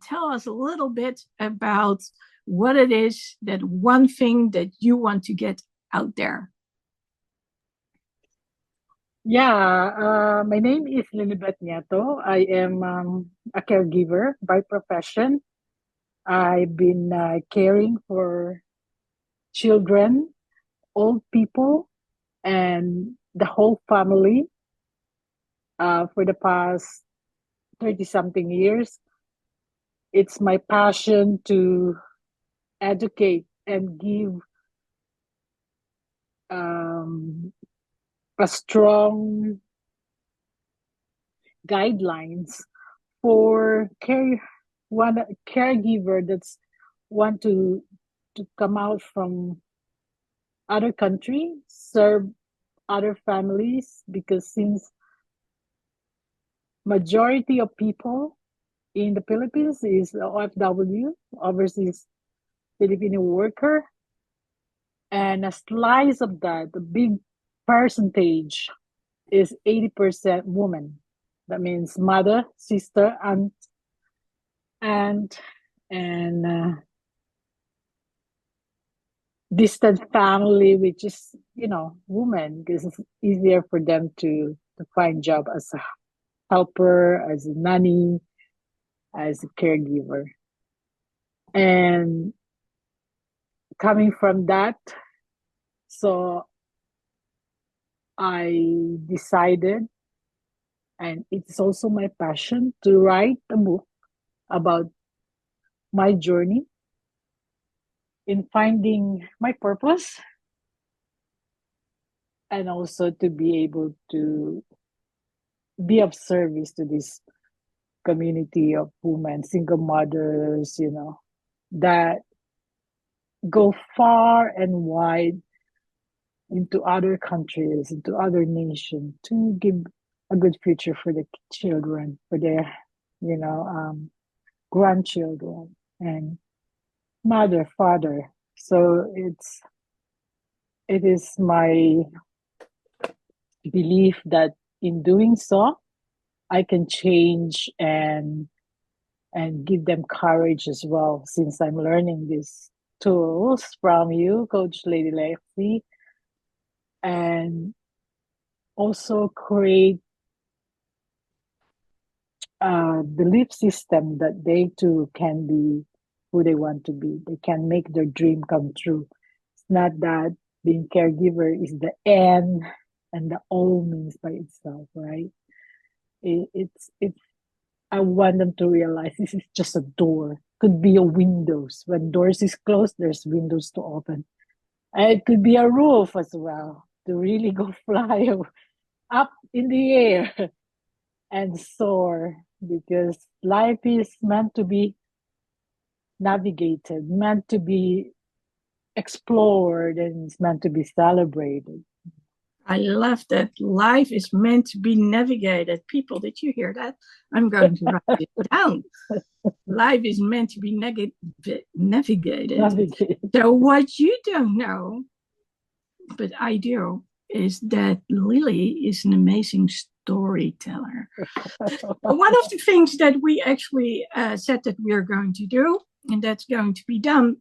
Tell us a little bit about what it is, that one thing that you want to get out there. Yeah, my name is Lilibeth Nieto. I am a caregiver by profession. I've been caring for children, old people, and the whole family for the past 30 something years. It's my passion to educate and give um, a strong guidelines for one caregiver that's want to come out from other country, serve other families, because since majority of people in the Philippines is OFW, overseas Filipino worker, and a slice of that, the big percentage is 80% woman. That means mother, sister, aunt, and distant family, which is woman, because it's easier for them to find job as a helper, as a nanny, as a caregiver. And coming from that, so I decided, and it's also my passion, to write a book about my journey in finding my purpose, and also to be able to be of service to this community of women, single mothers, that go far and wide into other countries, into other nations, to give a good future for the children, for their, you know, um, grandchildren and mother, father. So it is my belief that in doing so, I can change and give them courage as well, since I'm learning these tools from you, Coach Lady Lexi, and also create a belief system that they too can be who they want to be. They can make their dream come true. It's not that being caregiver is the end and the all means by itself, right? It's I want them to realize this is just a door. Could be a windows. When doors is closed, there's windows to open. And it could be a roof as well to really go fly up in the air and soar, because life is meant to be navigated, meant to be explored, and it's meant to be celebrated. I love that. Life is meant to be navigated. People, did you hear that? I'm going to write it down. Life is meant to be navigated. So what you don't know, but I do, is that Lily is an amazing storyteller. One of the things that we actually said that we are going to do, and that's going to be done,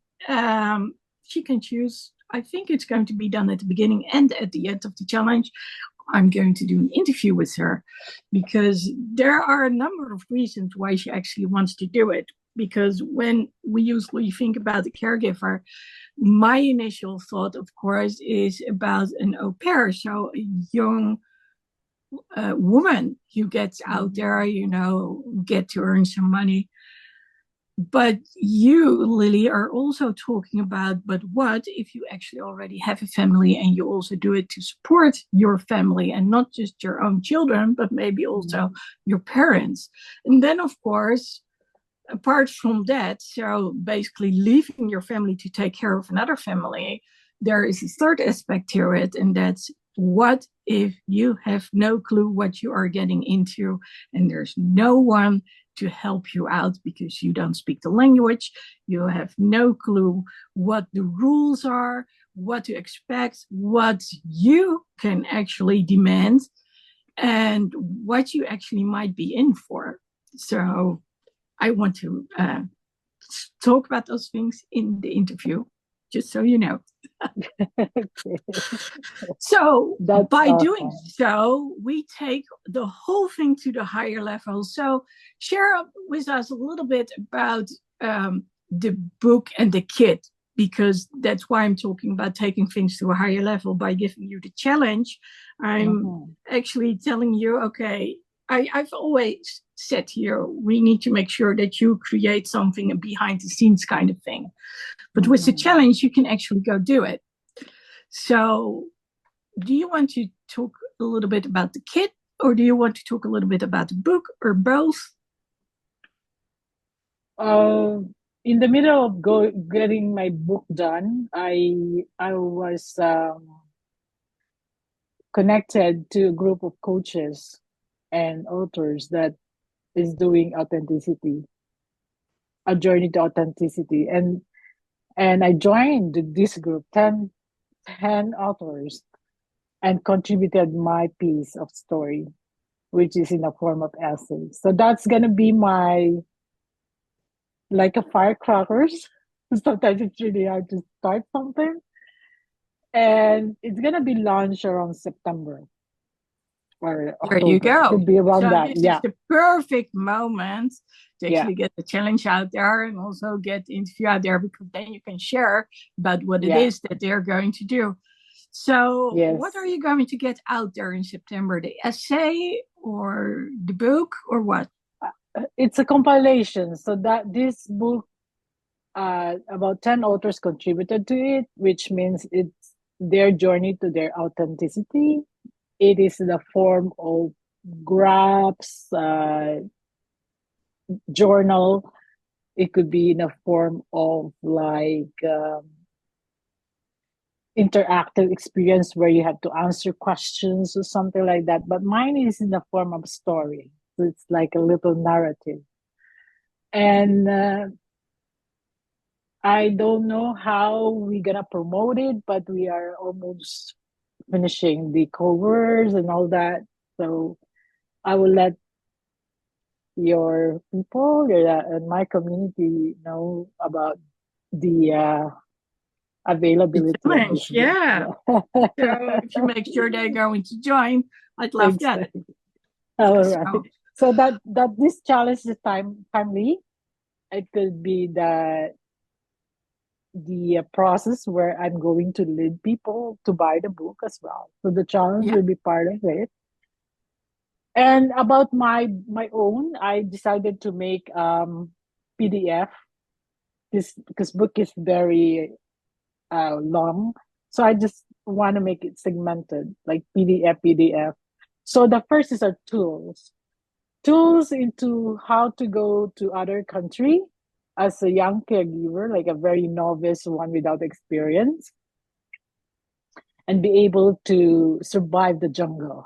she can choose. I think it's going to be done at the beginning and at the end of the challenge. I'm going to do an interview with her, because there are a number of reasons why she actually wants to do it. Because when we usually think about a caregiver, my initial thought, of course, is about an au pair, so a young woman who gets out there, get to earn some money. But you, Lily, are also talking about, but what if you actually already have a family and you also do it to support your family, and not just your own children, but maybe also your parents? And then, of course, apart from that, so basically leaving your family to take care of another family, there is a third aspect to it, and that's, what if you have no clue what you are getting into, and there's no one to help you out because you don't speak the language, you have no clue what the rules are, what to expect, what you can actually demand, and what you actually might be in for. So I want to talk about those things in the interview, just so you know. So That's by doing awesome. so, we take the whole thing to the higher level. So share with us a little bit about the book and the kit, because that's why I'm talking about taking things to a higher level. By giving you the challenge, I'm actually telling you, okay, I've always said here, we need to make sure that you create something, a behind the scenes kind of thing. But with the challenge, you can actually go do it. So do you want to talk a little bit about the kit, or do you want to talk a little bit about the book, or both? In the middle of getting my book done, I was connected to a group of coaches and authors that is doing authenticity, a journey to authenticity, and I joined this group, 10 authors, and contributed my piece of story, which is in a form of essay. So that's gonna be my like a firecrackers. Sometimes it's really hard to start something. And it's gonna be launched around September or There you October. It go. could be around So that. this is Yeah. the perfect moment to Yeah. actually get the challenge out there and also get the interview out there, because then you can share about what it Yeah. is that they're going to do. So what Yes. are you going to get out there in September? The essay or the book or what? It's a compilation. So that this book, about 10 authors contributed to it, which means it's their journey to their authenticity. It is in the form of graphs, journal. It could be in a form of like interactive experience where you have to answer questions or something like that. But mine is in the form of a story. So it's like a little narrative. And I don't know how we're gonna promote it, but we are almost finishing the covers and all that. So I will let your people, and my community know about the The availability of this challenge, book. yeah. Yeah. So if you make sure they're going to join, I'd love that. Exactly. All right. So So that this challenge is timely. It could be the process where I'm going to lead people to buy the book as well. So the challenge yeah, will be part of it. And about my own, I decided to make PDF. This because book is very long, so I just want to make it segmented, like PDF. So the first is our tools into how to go to other country as a young caregiver, like a very novice one without experience, and be able to survive the jungle.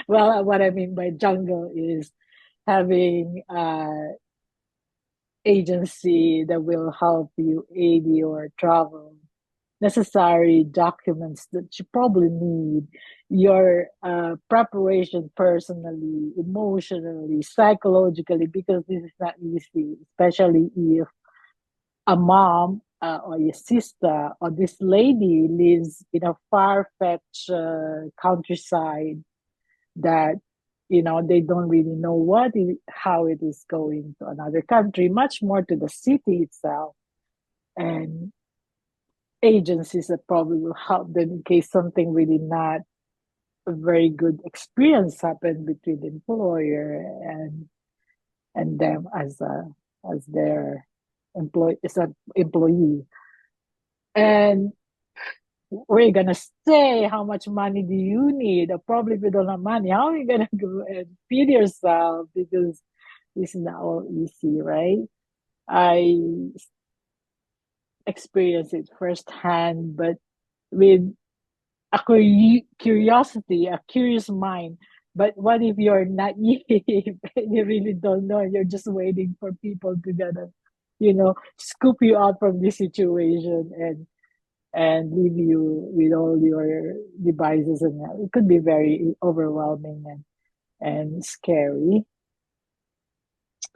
Well, what I mean by jungle is having agency that will help you aid your travel, necessary documents that you probably need, your preparation personally, emotionally, psychologically, because this is not easy, especially if a mom or your sister or this lady lives in a far-fetched countryside that they don't really know how it is going to another country, much more to the city itself, and agencies that probably will help them in case something really not a very good experience happened between the employer and them as their employee. And where are you gonna stay? How much money do you need? Or probably if you don't have money, how are you gonna go and feed yourself? Because this is not all easy, right? I experienced it firsthand, but with a curiosity, a curious mind. But what if you're naive and you really don't know? You're just waiting for people to scoop you out from this situation and leave you with all your devices, and it could be very overwhelming and scary.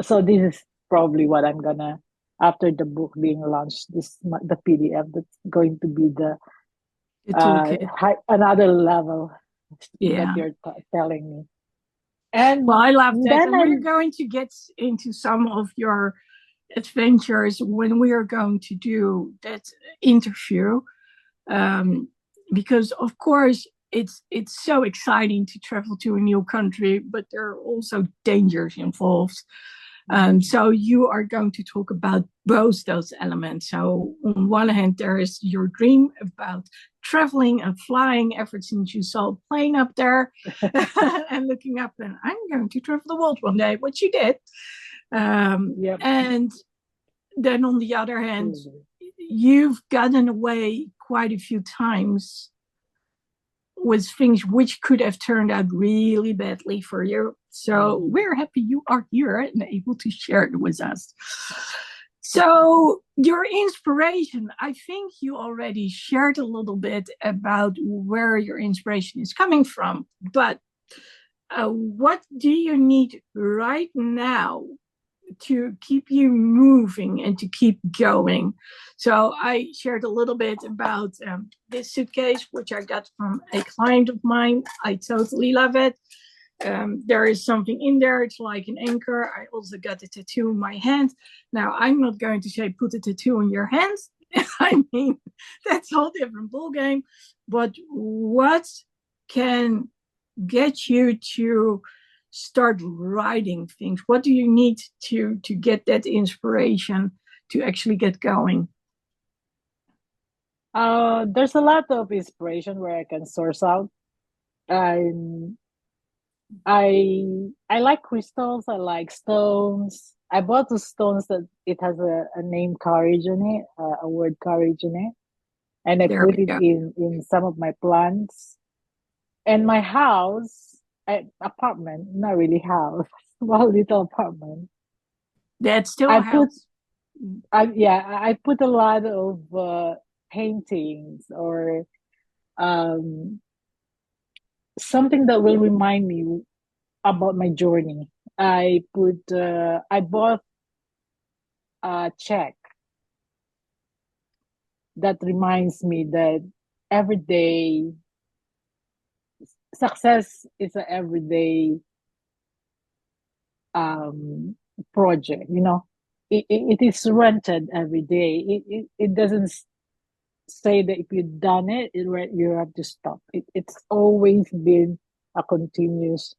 So this is probably what I'm gonna, after the book being launched, the PDF that's going to be the toolkit. another level that Yeah. you're telling me. And Well, I love that. then And we're going to get into some of your adventures when we are going to do that interview. Because of course it's so exciting to travel to a new country, but there are also dangers involved. So you are going to talk about both those elements. So on one hand, there is your dream about traveling and flying ever since you saw a plane up there and looking up and I'm going to travel the world one day, which you did. yep. And then on the other hand, you've gotten away quite a few times with things which could have turned out really badly for you. So we're happy you are here and able to share it with us. So your inspiration, I think you already shared a little bit about where your inspiration is coming from, but what do you need right now to keep you moving and to keep going? So I shared a little bit about this suitcase, which I got from a client of mine. I totally love it. There is something in there. It's like an anchor. I also got a tattoo in my hand. Now, I'm not going to say put a tattoo on your hands. I mean, that's a whole different ballgame. But what can get you to start writing things? What do you need to get that inspiration to actually get going? There's a lot of inspiration where I can source out. Um, I like crystals. I like stones. I bought the stones that it has a name courage in it, a word courage in it, and I put it in some of my plants. And my house, apartment, not really house, small little apartment. That's still a house. I put a lot of paintings or something that will remind me about my journey. I bought a check that reminds me that every day success is an everyday project. You know, it is rented every day. It doesn't say that if you've done it, you have to stop. It's always been a continuous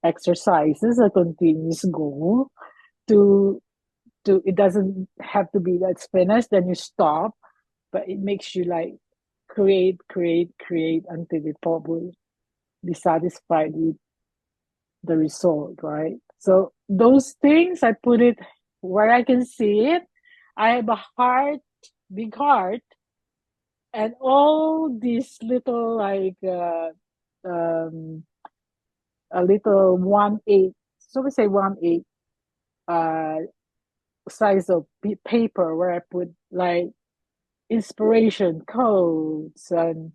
exercises, a continuous goal to it doesn't have to be that's finished, then you stop, but it makes you like create until you probably be satisfied with the result, right? So those things I put it where I can see it. I have a heart, big heart, and all these little like a little 1/8, so we say 1/8 size of paper where I put like inspiration quotes and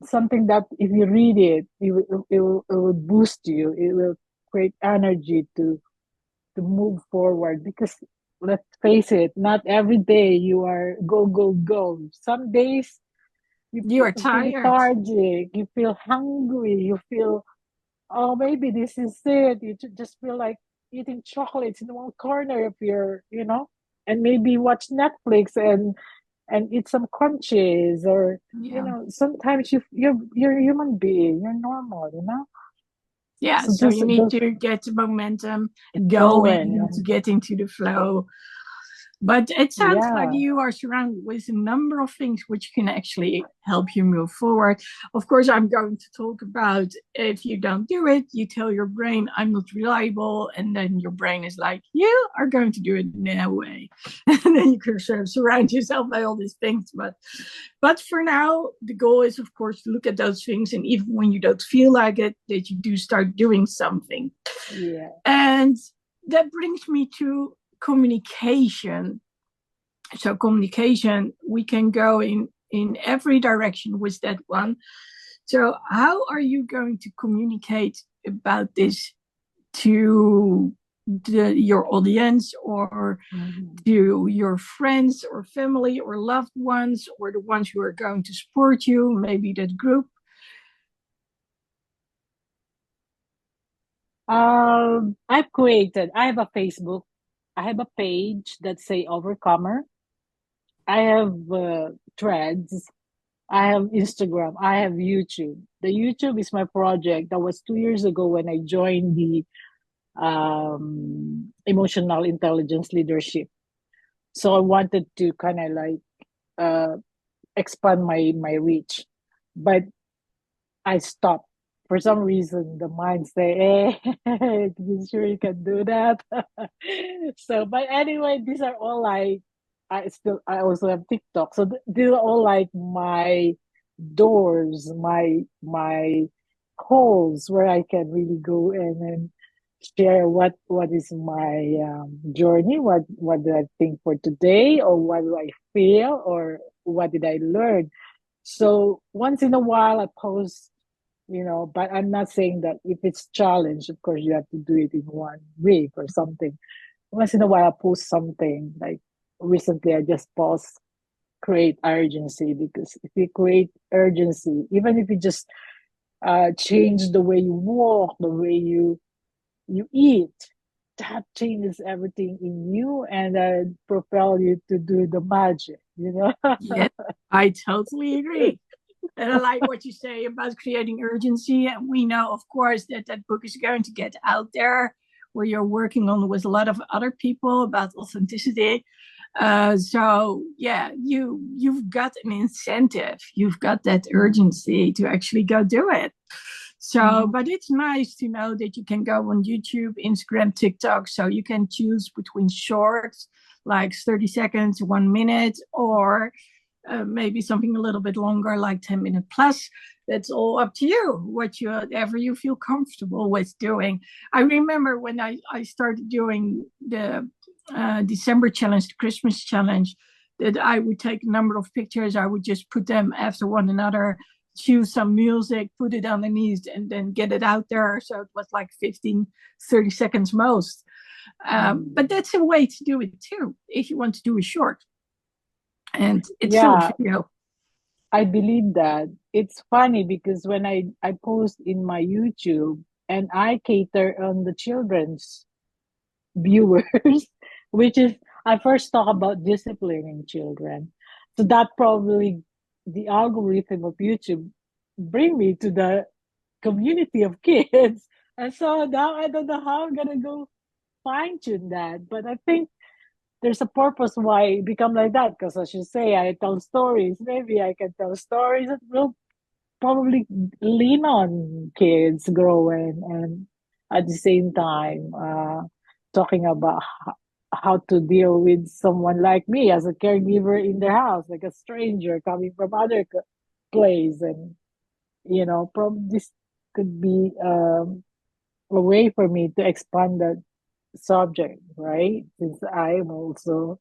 something that if you read it, it will boost you. It will create energy to move forward because let's face it, not every day you are go go go. Some days you are feel tired, lethargic, you feel hungry, you feel, oh, maybe this is it. You just feel like eating chocolates in one corner of your, and maybe watch Netflix and eat some crunches or, sometimes you're a human being, you're normal, Yeah, so you need to get the momentum going to get into the flow. But it sounds like you are surrounded with a number of things which can actually help you move forward. Of course, I'm going to talk about if you don't do it, you tell your brain, I'm not reliable. And then your brain is like, you are going to do it no way. And then you can sort of surround yourself by all these things. But for now, the goal is, of course, to look at those things. And even when you don't feel like it, that you do start doing something. Yeah. And that brings me to communication. So communication, we can go in every direction with that one. So how are you going to communicate about this to your audience, or Mhm. to your friends or family or loved ones, or the ones who are going to support you, maybe that group? I have a Facebook, I have a page that say Overcomer. I have Threads. I have Instagram. I have YouTube. The YouTube is my project. That was 2 years ago when I joined the emotional intelligence leadership. So I wanted to kind of like uh, expand my reach, but I stopped. For some reason, the mind say, "Hey, you sure you can do that?" So, but anyway, these are all like I also have TikTok. So these are all like my doors, my holes where I can really go in and share what is my journey, what do I think for today, or what do I feel, or what did I learn. So once in a while I post, but I'm not saying that if it's challenge, of course you have to do it in 1 week or something. Once in a while I post something, like recently I just post create urgency, because if you create urgency, even if you just change the way you walk, the way you eat, that changes everything in you and propel you to do the magic. Yes, I totally agree. And I like what you say about creating urgency. And we know, of course, that that book is going to get out there, where you're working on with a lot of other people about authenticity. So yeah, you've got an incentive. You've got that urgency to actually go do it. So, Mhm. but it's nice to know that you can go on YouTube, Instagram, TikTok. So you can choose between shorts, like 30 seconds, 1 minute, or maybe something a little bit longer, like 10 minutes plus. That's all up to you, whatever you feel comfortable with doing. I remember when I started doing the December challenge, the Christmas challenge, that I would take a number of pictures. I would just put them after one another, choose some music, put it underneath, and then get it out there. So it was like 15, 30 seconds most. But Mm. that's a way to do it too, if you want to do a short. And it's still a Yeah, video. I believe that. It's funny because when I post in my YouTube and I cater on the children's viewers, which is I first talk about disciplining children. So that probably the algorithm of YouTube bring me to the community of kids. And so now I don't know how I'm gonna go fine tune that. But I think there's a purpose why it become like that. Because as you say, I tell stories. Maybe I can tell stories that will probably lean on kids growing, and at the same time talking about how to deal with someone like me as a caregiver in their house, like a stranger coming from other place. And probably this could be a way for me to expand that subject, right? Since I'm also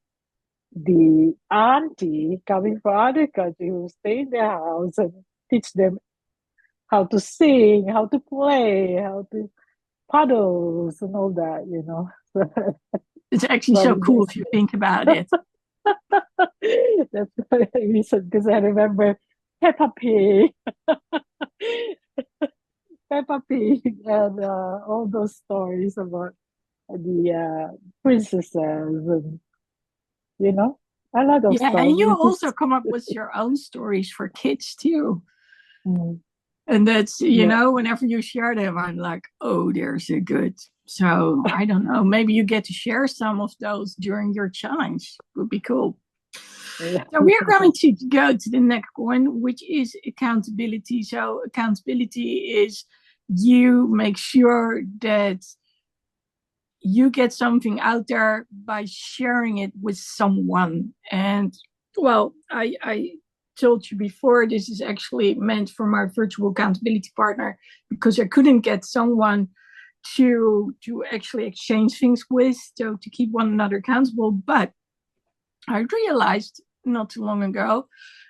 the auntie coming from other country who stay in their house and teach them how to sing, how to play, how to paddles and all that. It's actually so Probably cool if you think about it. that's the reason, because I remember Peppa Pig, Peppa Pig, and all those stories about the princesses, and you know, a lot of Yeah, stuff, and you which is also come up with your own stories for kids too. mm, And that's, yeah, whenever you share them, I'm like, oh, there's a good. So I don't know. Maybe you get to share some of those during your challenge. Would be cool. yeah, So we are going to go to the next one, which is accountability. So accountability is you make sure that you get something out there by sharing it with someone. And well, I told you before, this is actually meant for my virtual accountability partner, because I couldn't get someone to actually exchange things with, so to keep one another accountable. But I realized not too long ago,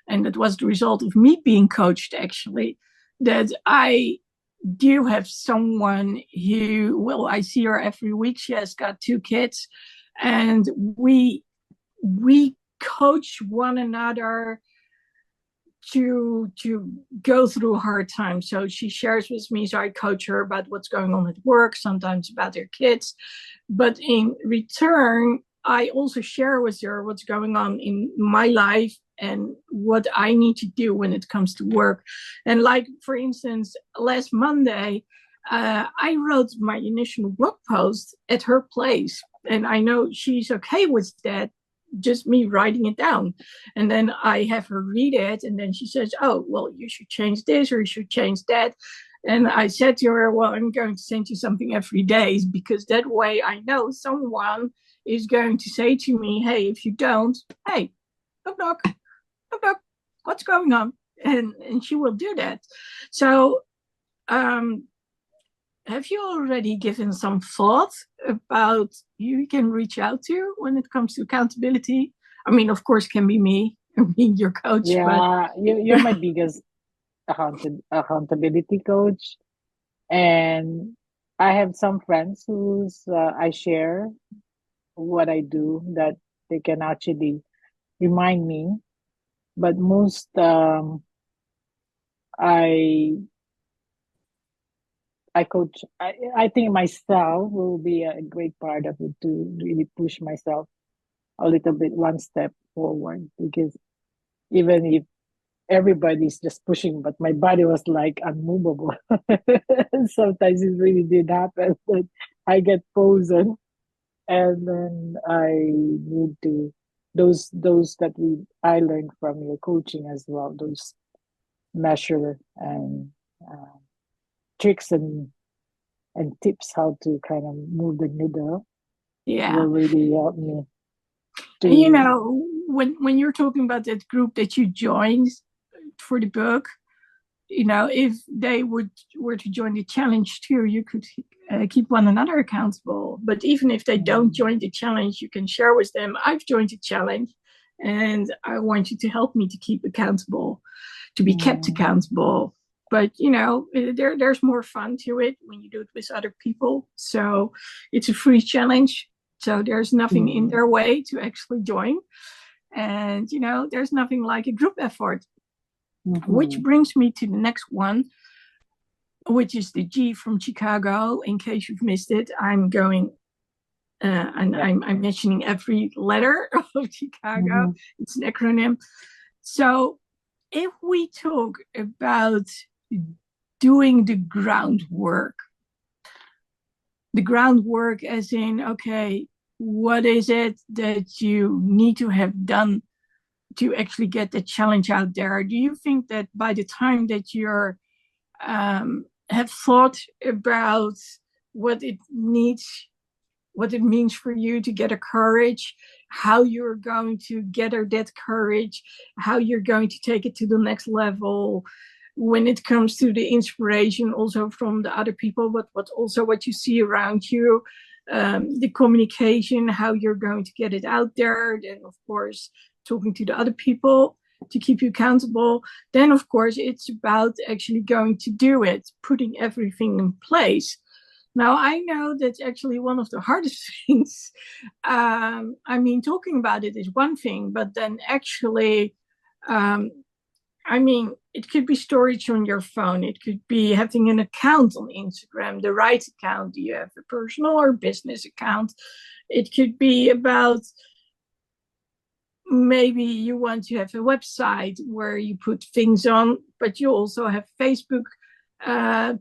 and that was the result of me being coached actually, that I do you have someone who, well, I see her every week. She has got 2 kids, and we coach one another to go through hard times. So she shares with me, so I coach her about what's going on at work, sometimes about her kids, but in return I also share with her what's going on in my life and what I need to do when it comes to work. And like, for instance, last Monday, I wrote my initial blog post at her place, and I know she's okay with that, just me writing it down. And then I have her read it, and then she says, oh, well, you should change this or you should change that. And I said to her, well, I'm going to send you something every day, because that way I know someone is going to say to me, hey, if you don't, hey, knock, knock, knock, knock, what's going on? And she will do that. So have you already given some thought about who you can reach out to when it comes to accountability? I mean, of course, can be me, I mean, your coach, Yeah, you're my biggest accountability coach. And I have some friends who's I share what I do that they can actually remind me. But most I I coach. I think myself will be a great part of it to really push myself a little bit one step forward, because even if everybody's just pushing, but my body was like unmovable. Sometimes it really did happen that I get frozen, and then I need to those that we I learned from your coaching as well. Those measure and uh, tricks and tips how to kind of move the needle yeah. will really help me And you to. know, when you're talking about that group that you joined for the book, you know, if they were to join the challenge too, you could keep one another accountable. But even if they don't join the challenge, you can share with them, I've joined the challenge and I want you to help me to keep accountable, to be kept accountable. But you know, there's more fun to it when you do it with other people. So it's a free challenge, so there's nothing in their way to actually join. And you know, there's nothing like a group effort. Which brings me to the next one, which is the G from Chicago. In case you've missed it, I'm going and I'm mentioning every letter of Chicago. It's an acronym. So if we talk about doing the groundwork as in, okay, what is it that you need to have done to actually get the challenge out there? Do you think that by the time that you're have thought about what it needs, what it means for you to get a courage, how you're going to gather that courage, how you're going to take it to the next level when it comes to the inspiration also from the other people, but also what you see around you, the communication, how you're going to get it out there, then of course talking to the other people to keep you accountable. Then of course it's about actually going to do it, putting everything in place. Now I know that's actually one of the hardest things. I mean, talking about it is one thing, but then actually I mean, it could be storage on your phone. It could be having an account on Instagram, the right account. Do you have a personal or business account? It could be about maybe you want to have a website where you put things on, but you also have Facebook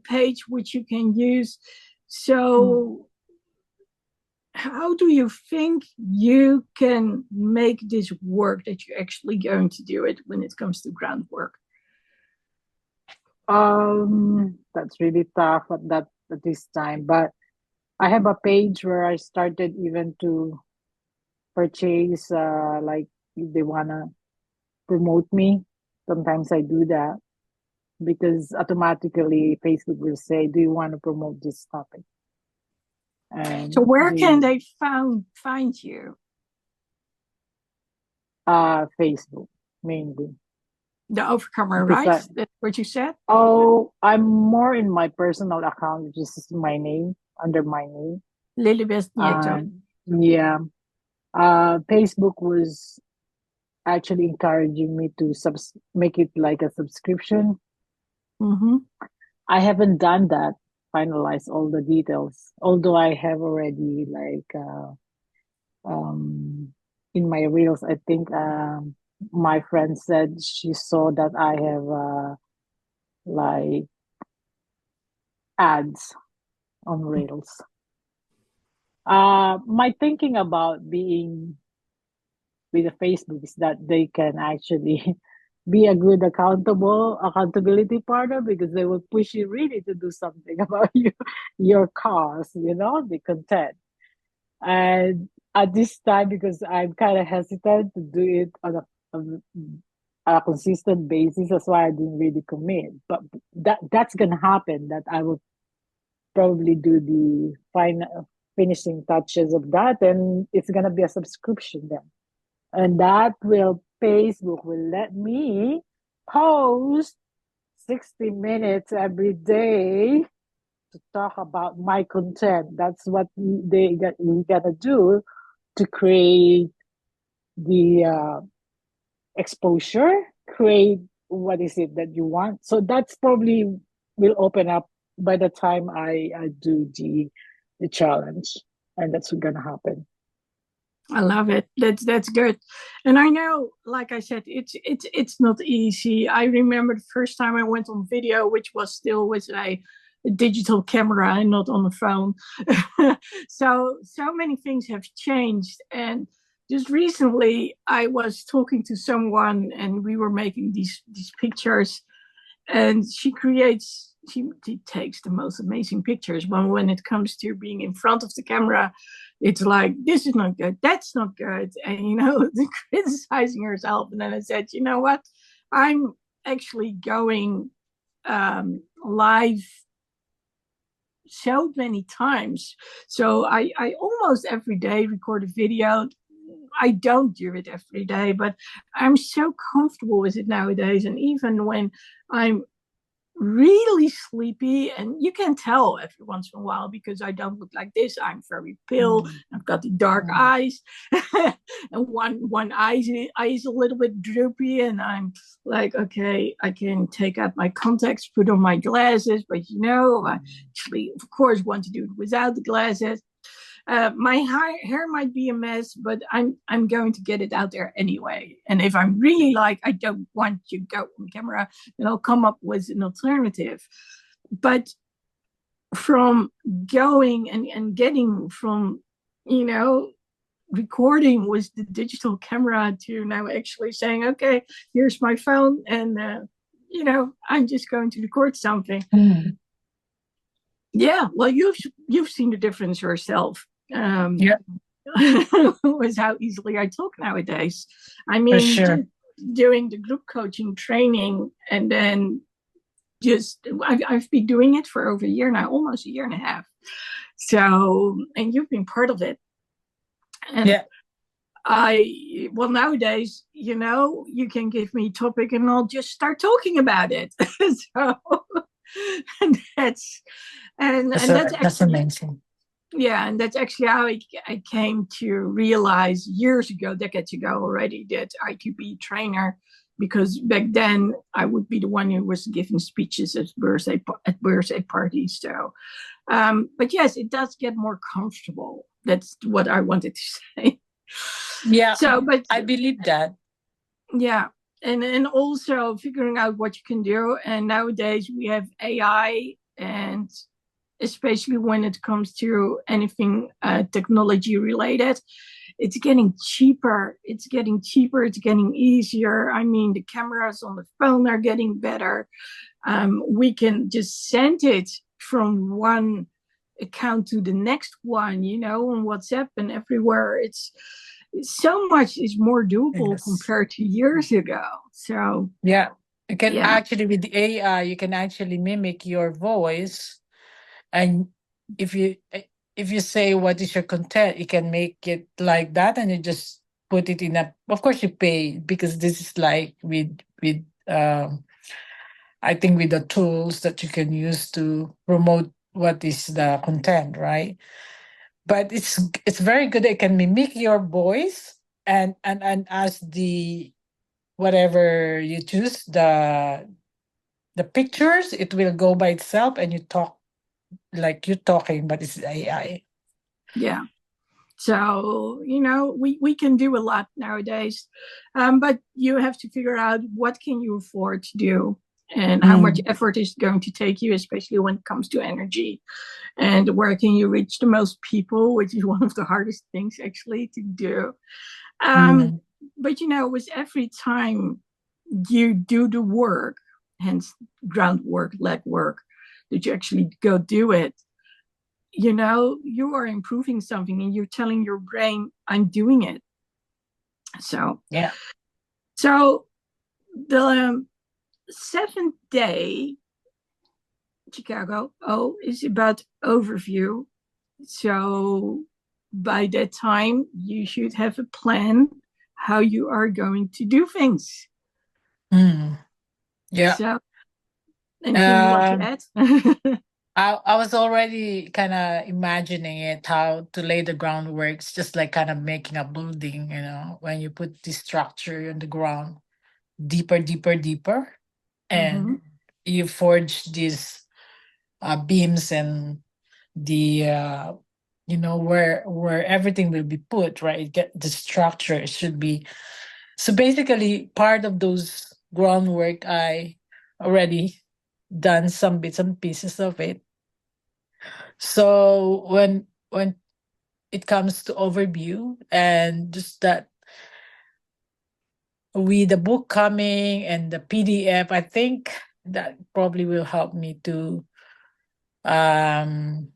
page which you can use. So how do you think you can make this work, that you're actually going to do it when it comes to groundwork? That's really tough at this time. But I have a page where I started even to purchase like if they wanna promote me. Sometimes I do that because automatically Facebook will say, "Do you want to promote this topic?" So And where can they find you? Facebook mainly The Overcomer, because right? what you said? Oh, I'm more in my personal account, which is my name, under my name. Lilibeth Nieto. Yeah. Facebook was actually encouraging me to make it like a subscription. Mm-hmm. I haven't done that, finalize all the details, although I have already um in my reels, I think my friend said she saw that I have like ads on reels. My thinking about being with the Facebook is that they can actually be a good accountability partner, because they will push you really to do something about your cause, the content. And at this time, because I'm kind of hesitant to do it on a consistent basis, that's why I didn't really commit. But that's gonna happen. That I will probably do the finishing touches of that, and it's gonna be a subscription then, and that will Facebook will let me post 60 minutes every day to talk about my content. That's what we gotta do to create the exposure, create what is it that you want. So that's probably will open up by the time I do the challenge, and that's what's gonna happen. I love it. That's good. And I know, like I said, it's not easy. I remember the first time I went on video, which was still with a digital camera and not on the phone. So many things have changed. And just recently I was talking to someone and we were making these pictures, and she takes the most amazing pictures, but when it comes to being in front of the camera, it's like, this is not good, that's not good, and criticizing herself. And then I said, you know what, I'm actually going live so many times, so I almost every day record a video. I don't do it every day, but I'm so comfortable with it nowadays. And even when I'm really sleepy, and you can tell every once in a while because I don't look like this, I'm very pale, I've got the dark eyes, and one eye is a little bit droopy, and I'm like, okay, I can take out my contacts, put on my glasses, but I actually of course want to do it without the glasses. My hair might be a mess, but I'm going to get it out there anyway. And if I'm really like, I don't want to go on camera, then I'll come up with an alternative. But from going and getting from, recording with the digital camera to now actually saying, okay, here's my phone, and I'm just going to record something. Yeah, well, you've seen the difference yourself. Yeah, With how easily I talk nowadays. I mean, for sure. doing the group coaching training, and then I've been doing it for over a year now, almost a year and a half. So, and you've been part of it. And Yeah, nowadays, you can give me a topic and I'll just start talking about it. So, and that's that's actually, amazing. yeah, and that's actually how I came to realize years ago, decades ago already, that I could be a trainer, because back then I would be the one who was giving speeches at birthday parties. So, but yes, it does get more comfortable. That's what I wanted to say. Yeah, So, but I believe that. yeah, and also figuring out what you can do. And nowadays we have AI, and especially when it comes to anything technology related, it's getting cheaper. It's getting cheaper. It's getting easier. I mean, the cameras on the phone are getting better. We can just send it from one account to the next one, on WhatsApp and everywhere. It's so much is more doable Yes. compared to years ago. So Yeah, you can yeah. actually, with the AI, you can actually mimic your voice, and if you if you say what is your content, you can make it like that, and you just put it in a. Of course, you pay, because this is like with I think with the tools that you can use to promote what is the content, right? But it's very good. It can mimic your voice, and as the whatever you choose, the pictures, it will go by itself, and you talk like you're talking, but it's AI. Yeah. So, we can do a lot nowadays. But you have to figure out what can you afford to do and how much effort is going to take you, especially when it comes to energy. And where can you reach the most people, which is one of the hardest things actually to do. Mm. But, with every time you do the work, hence groundwork, legwork, that you actually go do it, you are improving something and you're telling your brain, I'm doing it. So, Yeah. so the seventh day, Chicago, is about overview. So by that time, you should have a plan how you are going to do things. Yeah. So, anything you want to add? I was already kind of imagining it, how to lay the groundwork. It's just like kind of making a building, when you put the structure on the ground, deeper, deeper, deeper, Mm-hmm. and you forge these beams and the where everything will be put, right? Get the structure, it should be. So basically, part of those groundwork, I already done some bits and pieces of it. So when it comes to overview, and just that with the book coming and the PDF, I think that probably will help me to um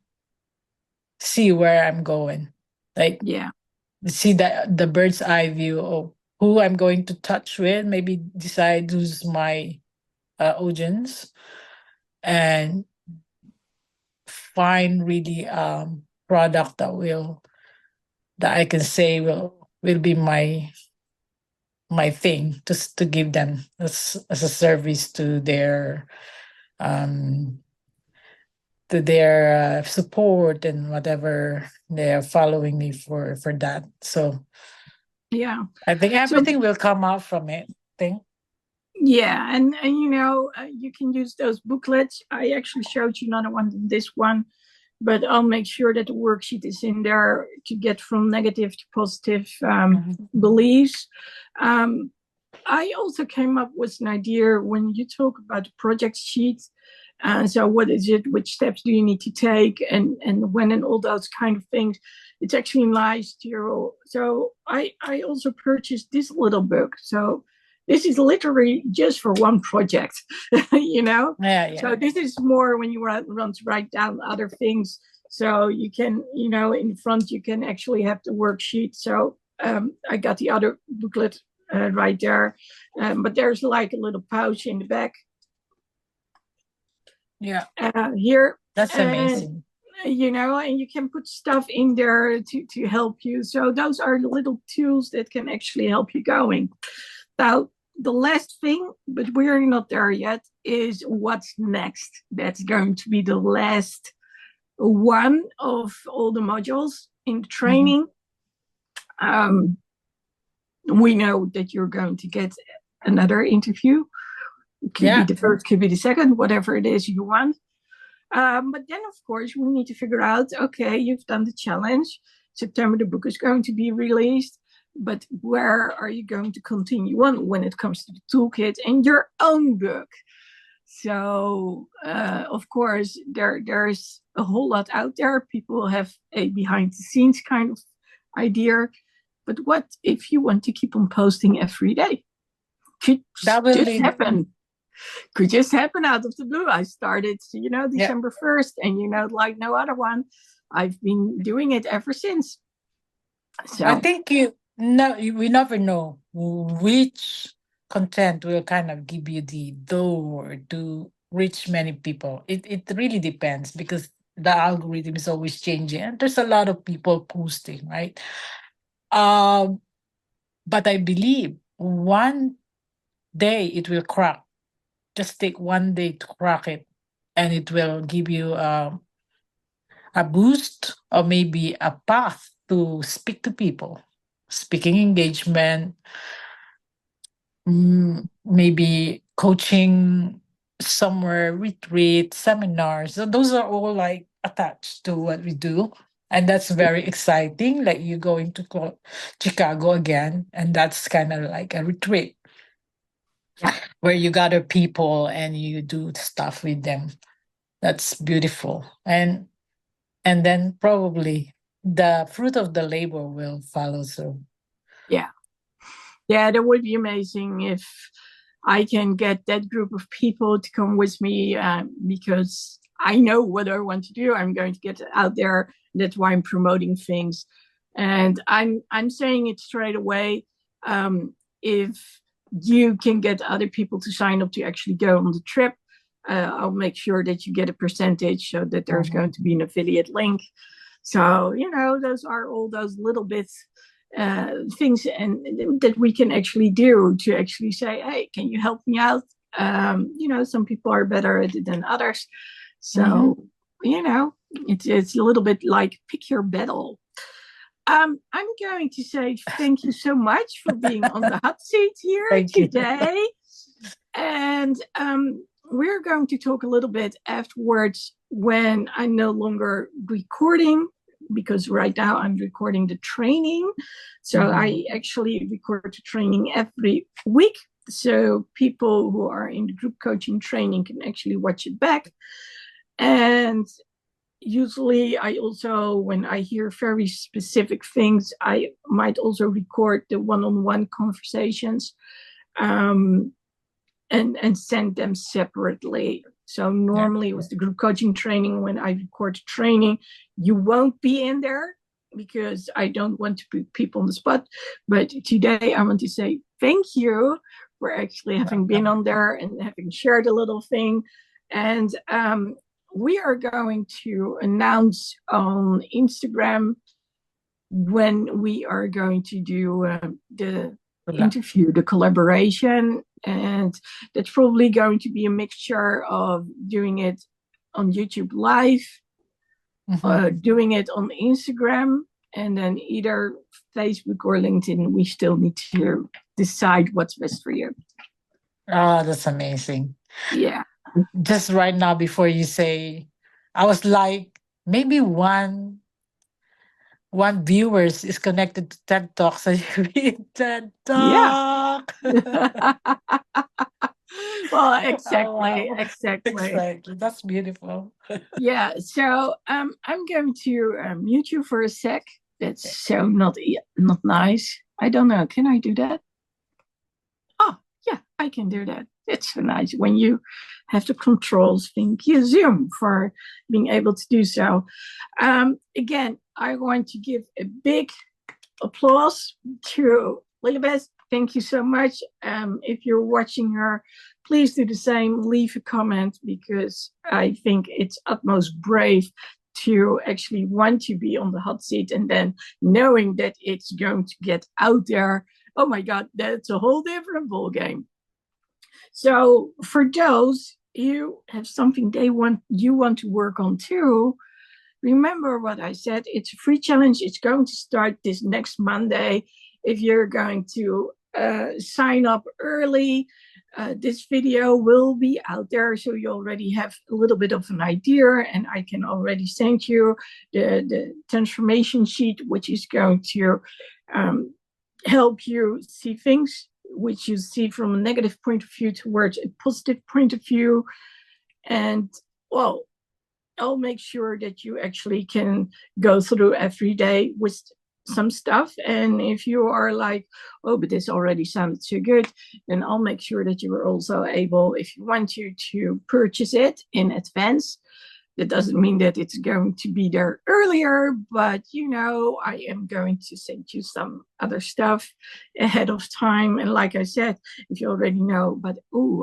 see where I'm going. Like, Yeah. see the bird's eye view of who I'm going to touch with, maybe decide who's my audience, and find really product that I can say will be my thing, just to give them as a service um to their support and whatever they are following me for that. So Yeah. I think So, everything will come out from it. Think. yeah. And you can use those booklets. I actually showed you another one than this one, but I'll make sure that the worksheet is in there to get from negative to positive beliefs. I also came up with an idea when you talk about the project sheet. So what is it? Which steps do you need to take? And when, and all those kind of things. It's actually nice to your. So I also purchased this little book. So this is literally just for one project, Yeah, yeah. So this is more when you want to write down other things. So you can, in the front, you can actually have the worksheet. So I got the other booklet right there. But there's like a little pouch in the back Yeah. here. That's amazing. And you can put stuff in there to help you. So those are the little tools that can actually help you going. Now, the last thing, but we're not there yet, is what's next. That's going to be the last one of all the modules in the training. We know that you're going to get another interview. It could be the first, could be the second, whatever it is you want. But then, of course, we need to figure out, okay, you've done the challenge. September, the book is going to be released. But where are you going to continue on when it comes to the toolkit and your own book? So, of course, there's a whole lot out there. People have a behind the scenes kind of idea. But what if you want to keep on posting every day? Could just happen. Could just happen out of the blue. I started, December 1st, and like no other one. I've been doing it ever since. So I think we never know which content will kind of give you the door to reach many people. It really depends, because the algorithm is always changing and there's a lot of people posting, right? But I believe one day it will crack, just take one day to crack it, and it will give you a boost or maybe a path to speak to people. Speaking engagement, maybe coaching somewhere, retreat, seminars. So those are all like attached to what we do. And that's very exciting. Like you going to Chicago again, and that's kind of like a retreat. Yeah. Where you gather people and you do stuff with them. That's beautiful. And then probably the fruit of the labor will follow through. Yeah. Yeah, that would be amazing if I can get that group of people to come with me, because I know what I want to do. I'm going to get out there. That's why I'm promoting things. And I'm saying it straight away. If you can get other people to sign up to actually go on the trip, I'll make sure that you get a percentage so that there's going to be an affiliate link. So, those are all those little bits, things and that we can actually do to actually say, hey, can you help me out? Some people are better at it than others. So, it's a little bit like pick your battle. I'm going to say thank you so much for being on the hot seat here today. And we're going to talk a little bit afterwards when I'm no longer recording, because right now I'm recording the training. So I actually record the training every week. So people who are in the group coaching training can actually watch it back. And usually I also, when I hear very specific things, I might also record the one-on-one conversations and send them separately. So normally with the group coaching training, when I record the training, you won't be in there because I don't want to put people on the spot. But today I want to say thank you for actually having been on there and having shared a little thing. And we are going to announce on Instagram when we are going to do the interview, the collaboration. And that's probably going to be a mixture of doing it on YouTube Live, doing it on Instagram, and then either Facebook or LinkedIn. We still need to decide what's best for you. Oh, that's amazing. Yeah. Just right now, before you say, I was like, maybe one viewers is connected to TED Talk, so you read TED Talk. Yeah. Well, exactly. Exactly. That's beautiful. Yeah. So I'm going to mute you for a sec. That's so not nice. I don't know. Can I do that? Oh, yeah, I can do that. It's so nice when you have the controls. Thank you, Zoom, for being able to do so. Again, I want to give a big applause to Lilibeth. Thank you so much. If you're watching her, please do the same. Leave a comment, because I think it's utmost brave to actually want to be on the hot seat, and then knowing that it's going to get out there. Oh my God, that's a whole different ball game. So for those who have something you want to work on too, remember what I said. It's a free challenge. It's going to start this next Monday. If you're going to sign up early, this video will be out there, so you already have a little bit of an idea, and I can already send you the transformation sheet, which is going to help you see things which you see from a negative point of view towards a positive point of view. And well, I'll make sure that you actually can go through every day with some stuff. And if you are like, oh, but this already sounded so good, then I'll make sure that you are also able, if you want to purchase it in advance. That doesn't mean that it's going to be there earlier, but I am going to send you some other stuff ahead of time. And like I said, if you already know, but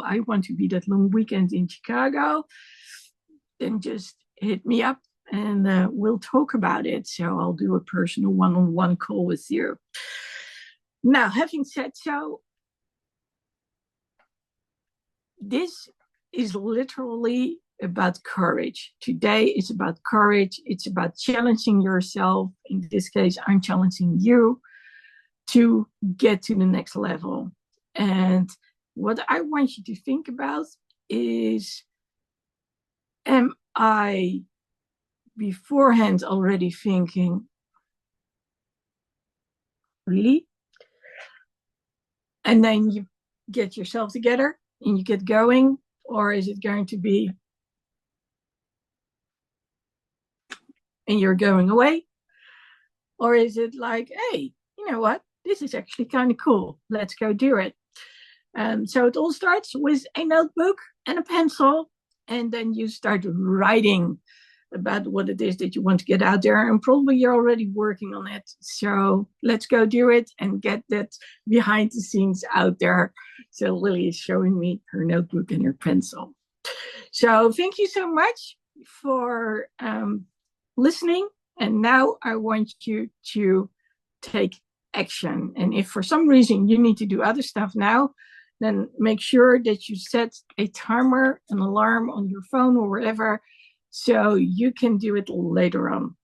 I want to be that long weekend in Chicago, then just hit me up and we'll talk about it. So I'll do a personal one-on-one call with you. Now, having said so, this is literally about courage. Today is about courage. It's about challenging yourself. In this case, I'm challenging you to get to the next level. And what I want you to think about is, am I beforehand already thinking, really? And then you get yourself together and you get going? Or is it going to be, and you're going away? Or is it like, hey, you know what? This is actually kind of cool. Let's go do it. So it all starts with a notebook and a pencil, and then you start writing about what it is that you want to get out there, and probably you're already working on it. So let's go do it and get that behind the scenes out there. So Lily is showing me her notebook and her pencil. So thank you so much for listening. And now I want you to take action. And if for some reason you need to do other stuff now, then make sure that you set a timer, an alarm on your phone or wherever, so you can do it later on.